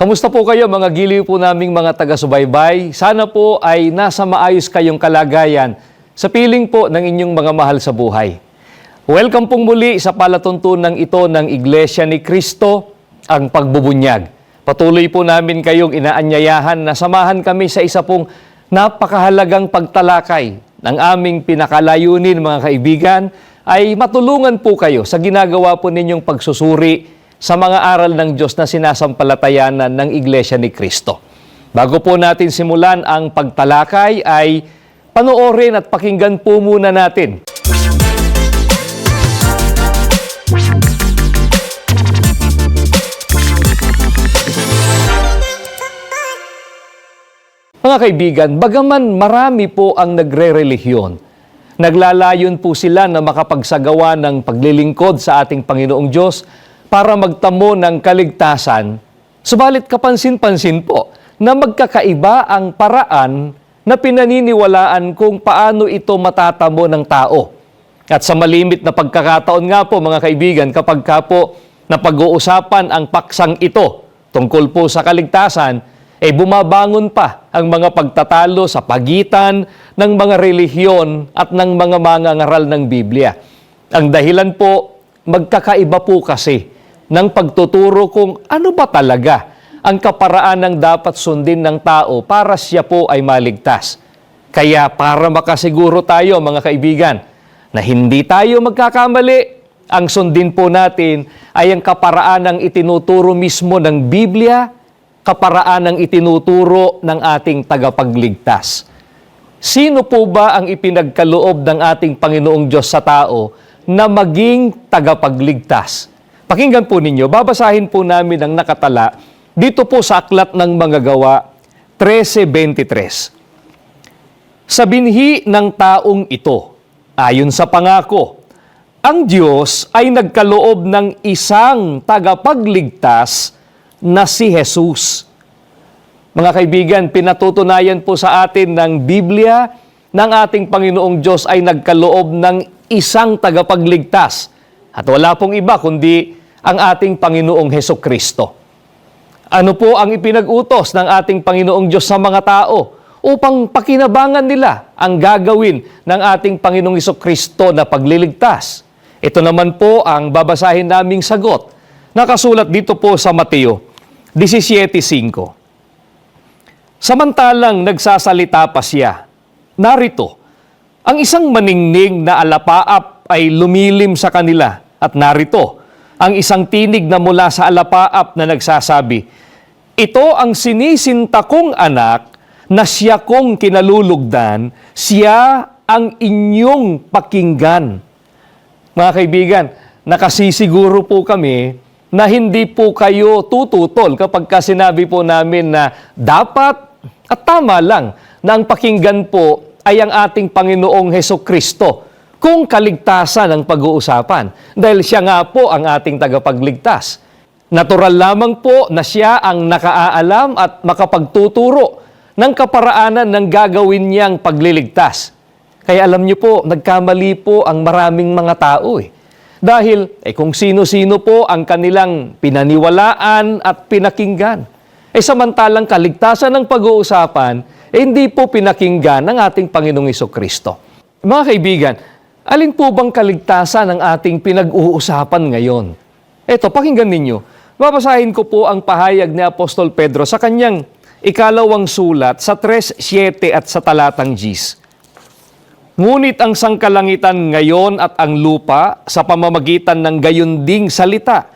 Kamusta po kayo mga giliw po naming mga taga-subaybay? Sana po ay nasa maayos kayong kalagayan sa piling po ng inyong mga mahal sa buhay. Welcome pong muli sa palatuntunan ito ng Iglesia ni Cristo, ang pagbubunyag. Patuloy po namin kayong inaanyayahan na samahan kami sa isa pong napakahalagang pagtalakay ng aming pinakalayunin mga kaibigan ay matulungan po kayo sa ginagawa po ninyong pagsusuri sa mga aral ng Diyos na sinasampalatayanan ng Iglesia ni Cristo. Bago po natin simulan ang pagtalakay ay panoorin at pakinggan po muna natin. Mga kaibigan, bagaman marami po ang nagre-relihiyon, naglalayon po sila na makapagsagawa ng paglilingkod sa ating Panginoong Diyos para magtamo ng kaligtasan, subalit kapansin-pansin po na magkakaiba ang paraan na pinaniniwalaan kung paano ito matatamo ng tao. At sa malimit na pagkakataon nga po mga kaibigan, kapag ka po napag-uusapan ang paksang ito tungkol po sa kaligtasan, bumabangon pa ang mga pagtatalo sa pagitan ng mga relihiyon at ng mga mangangaral ng Biblia. Ang dahilan po, magkakaiba po kasi ng pagtuturo kung ano ba talaga ang kaparaan ng dapat sundin ng tao para siya po ay maligtas. Kaya para makasiguro tayo mga kaibigan na hindi tayo magkakamali, ang sundin po natin ay ang kaparaan ng itinuturo mismo ng Biblia, kaparaan ng itinuturo ng ating tagapagligtas. Sino po ba ang ipinagkaloob ng ating Panginoong Diyos sa tao na maging tagapagligtas? Pakinggan po ninyo, babasahin po namin ang nakatala dito po sa Aklat ng Mga Gawa 13:23. Sa binhi ng taong ito, ayon sa pangako, ang Diyos ay nagkaloob ng isang tagapagligtas na si Jesus. Mga kaibigan, pinatutunayan po sa atin ng Biblia ng ating Panginoong Diyos ay nagkaloob ng isang tagapagligtas. At wala pong iba kundi ang ating Panginoong Hesukristo. Ano po ang ipinag-utos ng ating Panginoong Diyos sa mga tao upang pakinabangan nila ang gagawin ng ating Panginoong Hesukristo na pagliligtas? Ito naman po ang babasahin naming sagot. Nakasulat dito po sa Mateo 17:5. Samantalang nagsasalita pa siya, narito, ang isang maningning na alapaap ay lumilim sa kanila at narito, ang isang tinig na mula sa alapaap na nagsasabi, ito ang sinisinta kong anak na siya kong kinalulugdan, siya ang inyong pakinggan. Mga kaibigan, nakasisiguro po kami na hindi po kayo tututol kapag sinabi po namin na dapat at tama lang na ang pakinggan po ay ang ating Panginoong Hesukristo kung kaligtasan ang pag-uusapan. Dahil siya nga po ang ating tagapagligtas. Natural lamang po na siya ang nakaalam at makapagtuturo ng kaparaanan ng gagawin niyang pagliligtas. Kaya alam niyo po, nagkamali po ang maraming mga tao Dahil kung sino-sino po ang kanilang pinaniwalaan at pinakinggan. Samantalang kaligtasan ng pag-uusapan, hindi po pinakinggan ng ating Panginoong Hesukristo. Mga kaibigan, alin po bang kaligtasan ang ating pinag-uusapan ngayon? Ito, pakinggan ninyo. Babasahin ko po ang pahayag ni Apostol Pedro sa kanyang ikalawang sulat sa 3:7 at sa talatang 10. Ngunit ang sangkalangitan ngayon at ang lupa sa pamamagitan ng gayunding salita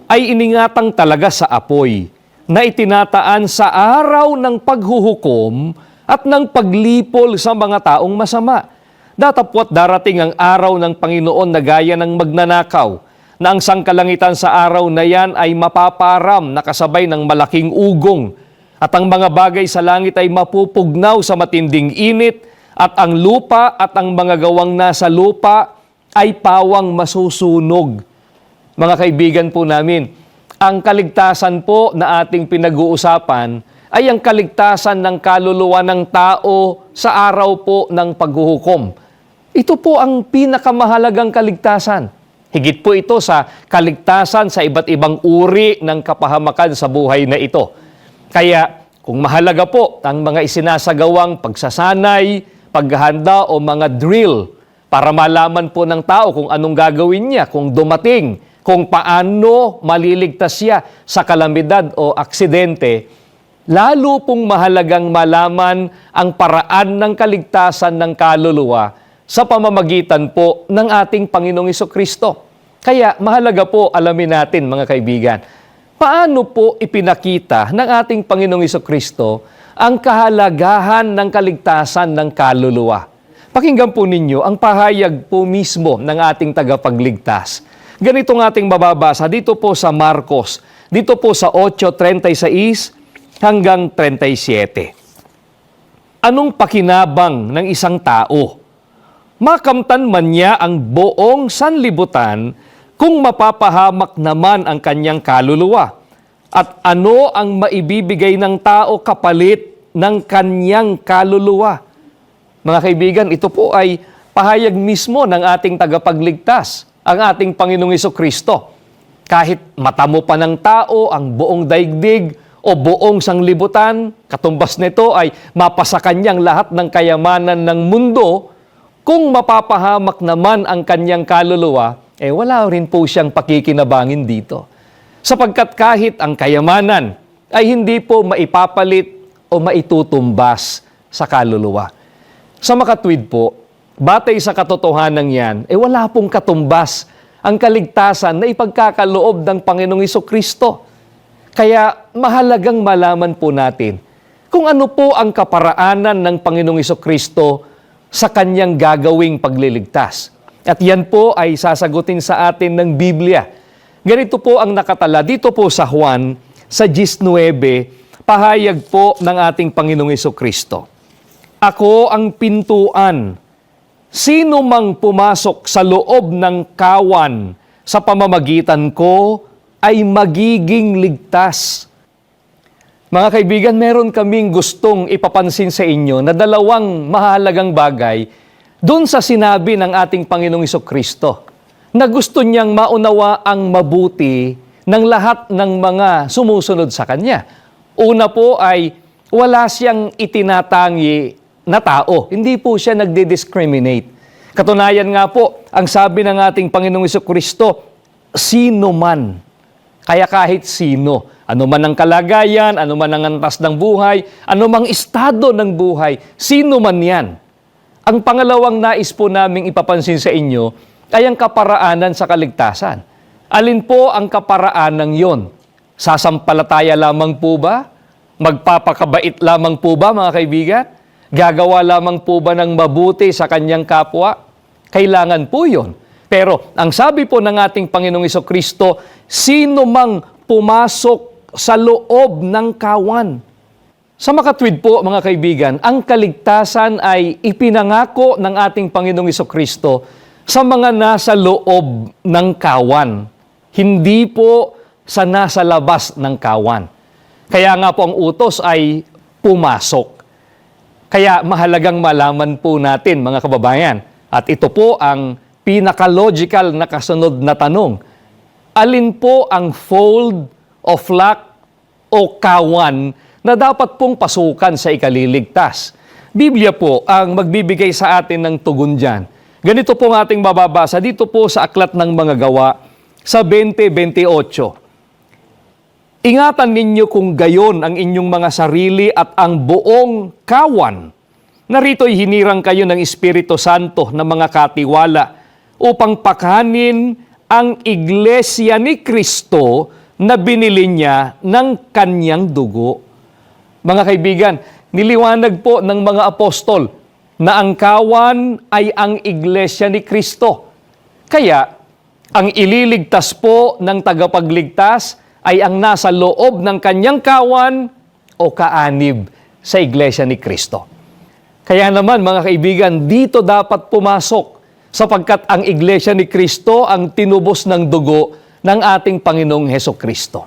ay iningatang talaga sa apoy na itinataan sa araw ng paghuhukom at ng paglipol sa mga taong masama. Datapwat darating ang araw ng Panginoon na gaya ng magnanakaw, na ang sangkalangitan sa araw na yan ay mapaparam na kasabay ng malaking ugong, at ang mga bagay sa langit ay mapupugnaw sa matinding init, at ang lupa at ang mga gawang nasa lupa ay pawang masusunog. Mga kaibigan po namin, ang kaligtasan po na ating pinag-uusapan ay ang kaligtasan ng kaluluwa ng tao sa araw po ng paghuhukom. Ito po ang pinakamahalagang kaligtasan. Higit po ito sa kaligtasan sa iba't ibang uri ng kapahamakan sa buhay na ito. Kaya kung mahalaga po ang mga isinasagawang pagsasanay, paghahanda o mga drill para malaman po ng tao kung anong gagawin niya, kung dumating, kung paano maliligtas siya sa kalamidad o aksidente, lalo pong mahalagang malaman ang paraan ng kaligtasan ng kaluluwa sa pamamagitan po ng ating Panginoong Hesukristo. Kaya mahalaga po alamin natin, mga kaibigan, paano po ipinakita ng ating Panginoong Hesukristo ang kahalagahan ng kaligtasan ng kaluluwa. Pakinggan po ninyo ang pahayag po mismo ng ating tagapagligtas. Ganito ng ating mababasa dito po sa Marcos, dito po sa 8:36 hanggang 37. Anong pakinabang ng isang tao? Makamtan man niya ang buong sanlibutan kung mapapahamak naman ang kanyang kaluluwa. At ano ang maibibigay ng tao kapalit ng kanyang kaluluwa? Mga kaibigan, ito po ay pahayag mismo ng ating tagapagligtas, ang ating Panginoong Hesukristo. Kahit matamo pa ng tao ang buong daigdig o buong sanglibutan, katumbas nito ay mapasa kanyang lahat ng kayamanan ng mundo, kung mapapahamak naman ang kanyang kaluluwa, wala rin po siyang pakikinabangin dito. Sapagkat kahit ang kayamanan ay hindi po maipapalit o maitutumbas sa kaluluwa. Sa makatwid po, batay sa katotohanan yan, wala pong katumbas ang kaligtasan na ipagkakaloob ng Panginoong Hesukristo. Kaya mahalagang malaman po natin kung ano po ang kaparaanan ng Panginoong Hesukristo sa kanyang gagawing pagliligtas. At yan po ay sasagutin sa atin ng Biblia. Ganito po ang nakatala dito po sa Juan, sa 19, pahayag po ng ating Panginoong Hesukristo. Ako ang pintuan. Sino mang pumasok sa loob ng kawan sa pamamagitan ko ay magiging ligtas. Mga kaibigan, meron kaming gustong ipapansin sa inyo na dalawang mahalagang bagay doon sa sinabi ng ating Panginoong Hesukristo na gusto niyang maunawa ang mabuti ng lahat ng mga sumusunod sa Kanya. Una po ay wala siyang itinatangi na tao. Hindi po siya nagdi-discriminate. Katunayan nga po, ang sabi ng ating Panginoong Hesukristo, sino man. Kaya kahit sino, ano man ang kalagayan, ano man ang antas ng buhay, ano mang estado ng buhay, sino man yan. Ang pangalawang nais po naming ipapansin sa inyo ay ang kaparaanan sa kaligtasan. Alin po ang kaparaanan yon? Sasampalataya lamang po ba? Magpapakabait lamang po ba, mga kaibigan? Gagawa lamang po ba ng mabuti sa kanyang kapwa? Kailangan po yon. Pero ang sabi po ng ating Panginoong Hesukristo, sino mang pumasok sa loob ng kawan. Sa makatwid po, mga kaibigan, ang kaligtasan ay ipinangako ng ating Panginoong Hesukristo sa mga nasa loob ng kawan. Hindi po sa nasa labas ng kawan. Kaya nga po ang utos ay pumasok. Kaya mahalagang malaman po natin, mga kababayan, at ito po ang pinaka-logical na kasunod na tanong. Alin po ang fold o flock o kawan na dapat pong pasukan sa ikaliligtas? Biblia po ang magbibigay sa atin ng tugon dyan. Ganito po ang ating mababasa dito po sa Aklat ng Mga Gawa sa 20:28. Ingatan ninyo kung gayon ang inyong mga sarili at ang buong kawan. Narito'y hinirang kayo ng Espiritu Santo na mga katiwala upang pakanin ang iglesia ni Kristo na binili niya ng kanyang dugo. Mga kaibigan, niliwanag po ng mga apostol na ang kawan ay ang iglesia ni Kristo. Kaya, ang ililigtas po ng tagapagligtas ay ang nasa loob ng kanyang kawan o kaanib sa iglesia ni Kristo. Kaya naman, mga kaibigan, dito dapat pumasok sapagkat ang iglesia ni Kristo ang tinubos ng dugo ng ating Panginoong Hesukristo.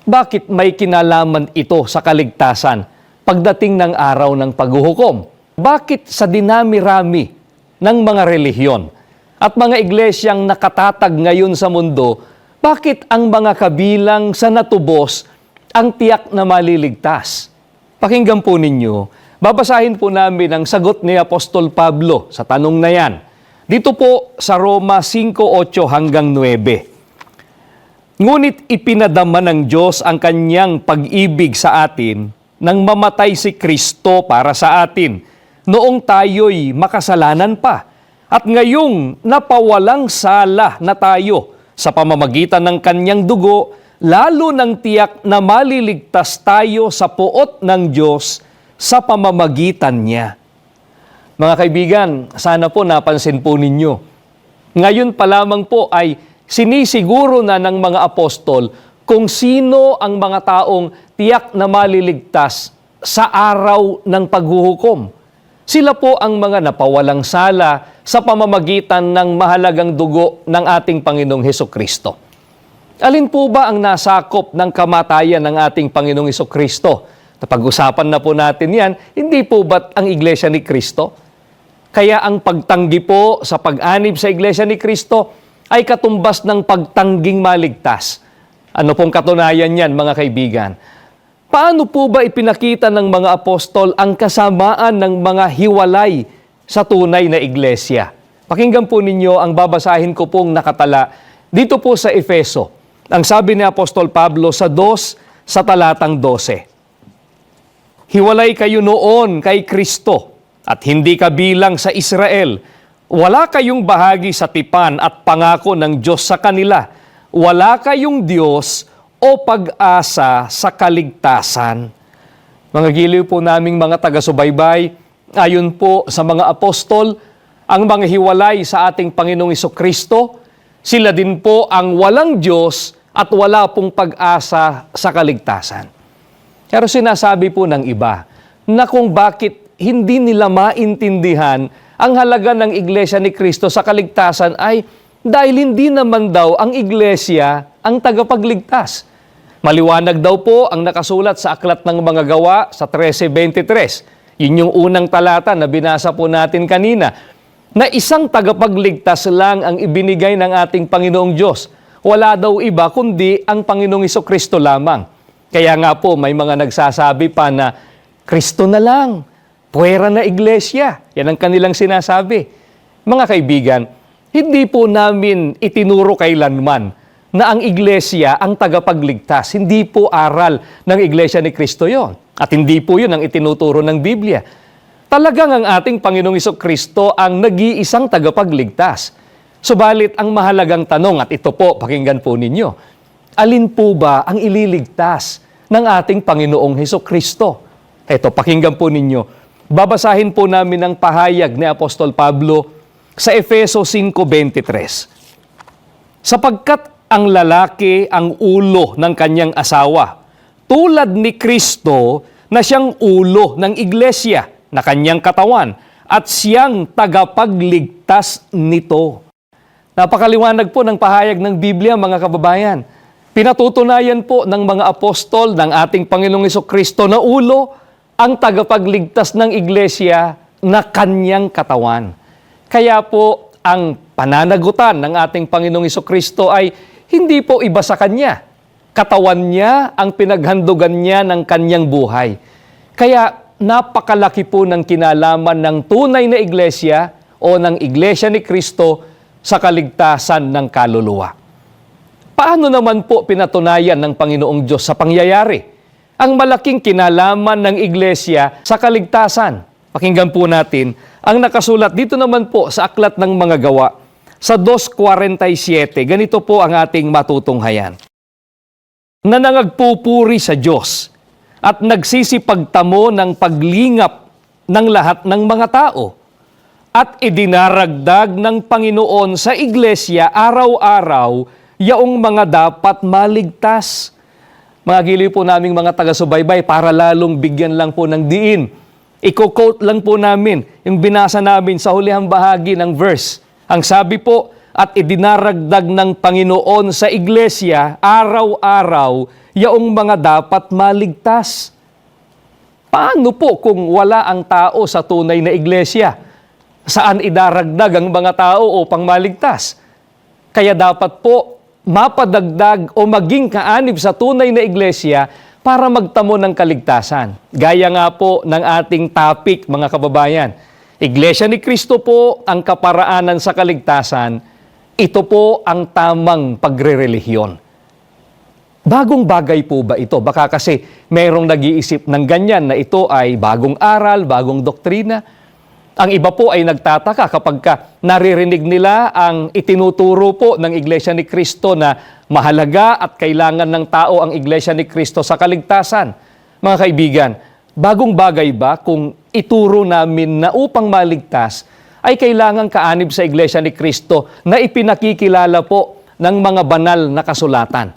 Bakit may kinalaman ito sa kaligtasan pagdating ng araw ng paghuhukom? Bakit sa dinami-rami ng mga relihiyon at mga iglesyang nakatatag ngayon sa mundo, bakit ang mga kabilang sa natubos ang tiyak na maliligtas? Pakinggan po ninyo, babasahin po namin ang sagot ni Apostol Pablo sa tanong na yan. Dito po sa Roma 5:8 hanggang 9. Ngunit ipinadama ng Diyos ang kanyang pag-ibig sa atin nang mamatay si Kristo para sa atin, noong tayo'y makasalanan pa. At ngayong napawalang sala na tayo sa pamamagitan ng kanyang dugo, lalo ng tiyak na maliligtas tayo sa puot ng Diyos sa pamamagitan niya. Mga kaibigan, sana po napansin po ninyo. Ngayon pa lamang po ay sinisiguro na ng mga apostol kung sino ang mga taong tiyak na maliligtas sa araw ng paghuhukom. Sila po ang mga napawalang sala sa pamamagitan ng mahalagang dugo ng ating Panginoong Hesukristo. Alin po ba ang nasakop ng kamatayan ng ating Panginoong Hesukristo? Napag-usapan na po natin yan, hindi po ba't ang Iglesia ni Kristo? Kaya ang pagtanggi po sa pag-anib sa Iglesia ni Kristo ay katumbas ng pagtangging maligtas. Ano pong katunayan yan, mga kaibigan? Paano po ba ipinakita ng mga apostol ang kasamaan ng mga hiwalay sa tunay na iglesia? Pakinggan po ninyo ang babasahin ko pong nakatala dito po sa Efeso. Ang sabi ni Apostol Pablo sa 2 sa talatang 12. Hiwalay kayo noon kay Kristo at hindi kabilang sa Israel. Wala kayong bahagi sa tipan at pangako ng Diyos sa kanila. Wala kayong Diyos o pag-asa sa kaligtasan. Mga giliw po naming mga taga-subaybay, ayon po sa mga apostol, ang mga hiwalay sa ating Panginoong Hesukristo, sila din po ang walang Diyos at wala pong pag-asa sa kaligtasan. Pero sinasabi po ng iba na kung bakit hindi nila maintindihan ang halaga ng Iglesia ni Kristo sa kaligtasan ay dahil hindi naman daw ang Iglesia ang tagapagligtas. Maliwanag daw po ang nakasulat sa Aklat ng Mga Gawa sa 13:23. Yun yung unang talata na binasa po natin kanina, na isang tagapagligtas lang ang ibinigay ng ating Panginoong Diyos. Wala daw iba kundi ang Panginoong Hesukristo lamang. Kaya nga po may mga nagsasabi pa na Kristo na lang, puwera na iglesia. Yan ang kanilang sinasabi. Mga kaibigan, hindi po namin itinuro kailanman na ang iglesia ang tagapagligtas. Hindi po aral ng Iglesia ni Kristo yon. At hindi po yun ang itinuturo ng Biblia. Talagang ang ating Panginoong Hesukristo ang nag-iisang tagapagligtas. Subalit ang mahalagang tanong, at ito po, pakinggan po ninyo, alin po ba ang ililigtas ng ating Panginoong Hesukristo? Ito, pakinggan po ninyo. Babasahin po namin ang pahayag ni Apostol Pablo sa Efeso 5:23. Sapagkat ang lalaki ang ulo ng kanyang asawa, tulad ni Kristo na siyang ulo ng iglesia na kanyang katawan at siyang tagapagligtas nito. Napakaliwanag po ng pahayag ng Biblia, mga kababayan. Pinatutunayan po ng mga apostol ng ating Panginoong Hesukristo na ulo ang tagapagligtas ng iglesia na kanyang katawan. Kaya po ang pananagutan ng ating Panginoong Hesukristo ay hindi po iba sa Kanya. Katawan niya ang pinaghandugan niya ng kanyang buhay. Kaya napakalaki po ng kinalaman ng tunay na iglesia o ng Iglesia ni Kristo sa kaligtasan ng kaluluwa. Paano naman po pinatunayan ng Panginoong Diyos sa pangyayari ang malaking kinalaman ng iglesia sa kaligtasan? Pakinggan po natin ang nakasulat dito naman po sa Aklat ng Mga Gawa sa 2:47. Ganito po ang ating matutunghayan. Na nangagpupuri sa Diyos at nagsisipagtamo ng paglingap ng lahat ng mga tao at idinaragdag ng Panginoon sa iglesia araw-araw yaong mga dapat maligtas. Mga giliw po naming mga taga-subaybay, para lalong bigyan lang po ng diin. Iko-quote lang po namin yung binasa namin sa hulihang bahagi ng verse. Ang sabi po, at idinaragdag ng Panginoon sa iglesia araw-araw yaong mga dapat maligtas. Paano po kung wala ang tao sa tunay na iglesia? Saan idaragdag ang mga tao upang maligtas? Kaya dapat po mapadagdag o maging kaanib sa tunay na iglesia para magtamo ng kaligtasan. Gaya nga po ng ating topic, mga kababayan. Iglesia ni Cristo po ang kaparaanan sa kaligtasan. Ito po ang tamang pagrerelihiyon. Bagong bagay po ba ito? Baka kasi mayroong nag-iisip ng ganyan na ito ay bagong aral, bagong doktrina. Ang iba po ay nagtataka kapag naririnig nila ang itinuturo po ng Iglesia ni Cristo na mahalaga at kailangan ng tao ang Iglesia ni Cristo sa kaligtasan. Mga kaibigan, bagong bagay ba kung ituro namin na upang maligtas ay kailangan kaanib sa Iglesia ni Cristo na ipinakikilala po ng mga banal na kasulatan?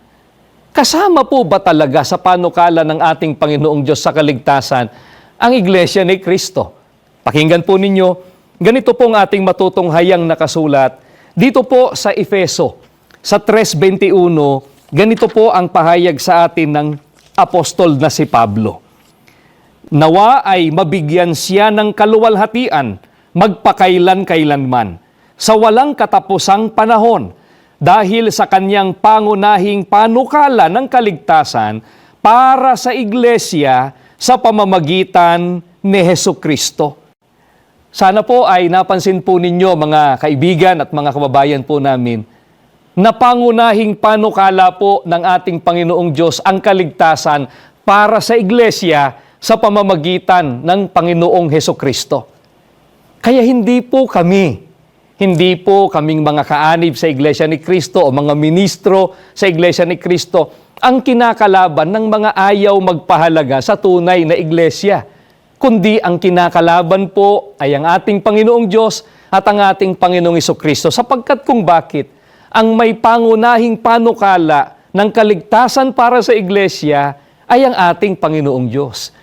Kasama po ba talaga sa panukala ng ating Panginoong Diyos sa kaligtasan ang Iglesia ni Cristo? Pakinggan po ninyo, ganito pong ating matutunghayang nakasulat. Dito po sa Efeso, sa 3:21, ganito po ang pahayag sa atin ng apostol na si Pablo. Nawa ay mabigyan siya ng kaluwalhatian, magpakailan-kailanman, sa walang katapusang panahon, dahil sa kanyang pangunahing panukala ng kaligtasan para sa iglesia sa pamamagitan ni Hesukristo. Sana po ay napansin po ninyo, mga kaibigan at mga kababayan po namin, na pangunahing panukala po ng ating Panginoong Diyos ang kaligtasan para sa iglesia sa pamamagitan ng Panginoong Hesukristo. Kaya hindi po kaming mga kaanib sa Iglesia ni Cristo o mga ministro sa Iglesia ni Cristo ang kinakalaban ng mga ayaw magpahalaga sa tunay na iglesia, kundi ang kinakalaban po ay ang ating Panginoong Diyos at ang ating Panginoong Hesukristo, sapagkat kung bakit ang may pangunahing panukala ng kaligtasan para sa iglesia ay ang ating Panginoong Diyos.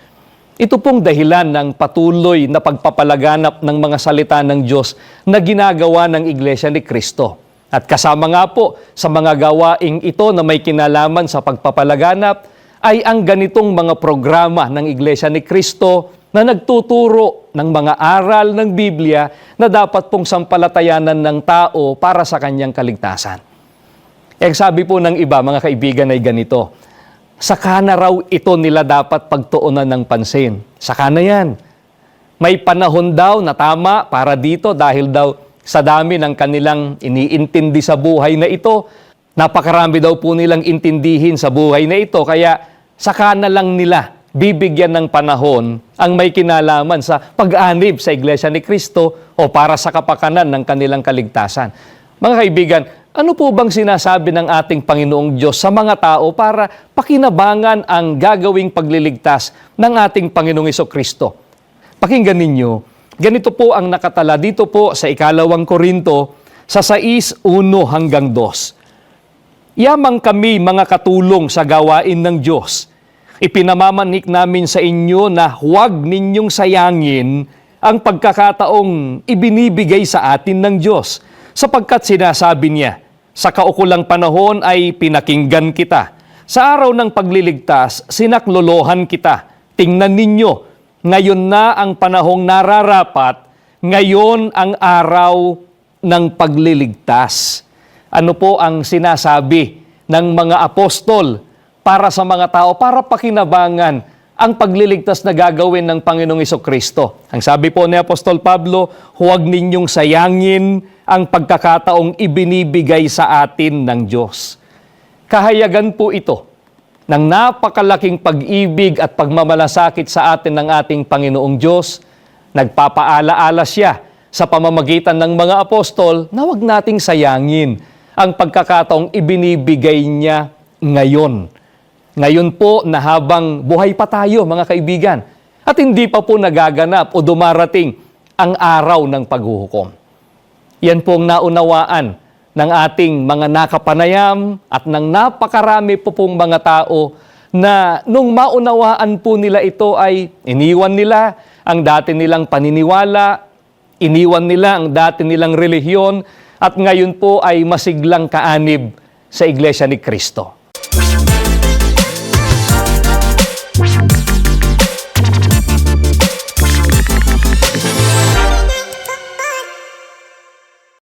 Ito pong dahilan ng patuloy na pagpapalaganap ng mga salita ng Diyos na ginagawa ng Iglesia ni Cristo. At kasama nga po sa mga gawaing ito na may kinalaman sa pagpapalaganap ay ang ganitong mga programa ng Iglesia ni Cristo na nagtuturo ng mga aral ng Biblia na dapat pong sampalatayanan ng tao para sa kanyang kaligtasan. Sabi po ng iba, mga kaibigan, ay ganito: saka na raw ito nila dapat pagtuunan ng pansin. Saka na yan. May panahon daw na tama para dito dahil daw sa dami ng kanilang iniintindi sa buhay na ito. Napakarami daw po nilang intindihin sa buhay na ito. Kaya saka na lang nila bibigyan ng panahon ang may kinalaman sa pag-anib sa Iglesia ni Cristo o para sa kapakanan ng kanilang kaligtasan. Mga kaibigan, ano po bang sinasabi ng ating Panginoong Diyos sa mga tao para pakinabangan ang gagawing pagliligtas ng ating Panginoong Hesukristo? Pakinggan ninyo, ganito po ang nakatala dito po sa 2 Korinto sa 6:1 hanggang 2. Yamang kami mga katulong sa gawain ng Diyos. Ipinamamanik namin sa inyo na huwag ninyong sayangin ang pagkakataong ibinibigay sa atin ng Diyos, sapagkat sinasabi niya, sa kaukulang panahon ay pinakinggan kita. Sa araw ng pagliligtas, sinaklolohan kita. Tingnan ninyo, ngayon na ang panahong nararapat, ngayon ang araw ng pagliligtas. Ano po ang sinasabi ng mga apostol para sa mga tao, para pakinabangan ang pagliligtas na gagawin ng Panginoong Hesukristo? Ang sabi po ni Apostol Pablo, huwag ninyong sayangin ang pagkakataong ibinibigay sa atin ng Diyos. Kahayagan po ito ng napakalaking pag-ibig at pagmamalasakit sa atin ng ating Panginoong Diyos. Nagpapaalaala siya sa pamamagitan ng mga apostol na huwag nating sayangin ang pagkakataong ibinibigay niya ngayon. Ngayon po na habang buhay pa tayo, mga kaibigan, at hindi pa po nagaganap o dumarating ang araw ng paghuhukom. Yan pong naunawaan ng ating mga nakapanayam at ng napakarami po pong mga tao na nung maunawaan po nila ito ay iniwan nila ang dati nilang paniniwala, iniwan nila ang dati nilang relihiyon at ngayon po ay masiglang kaanib sa Iglesia ni Cristo.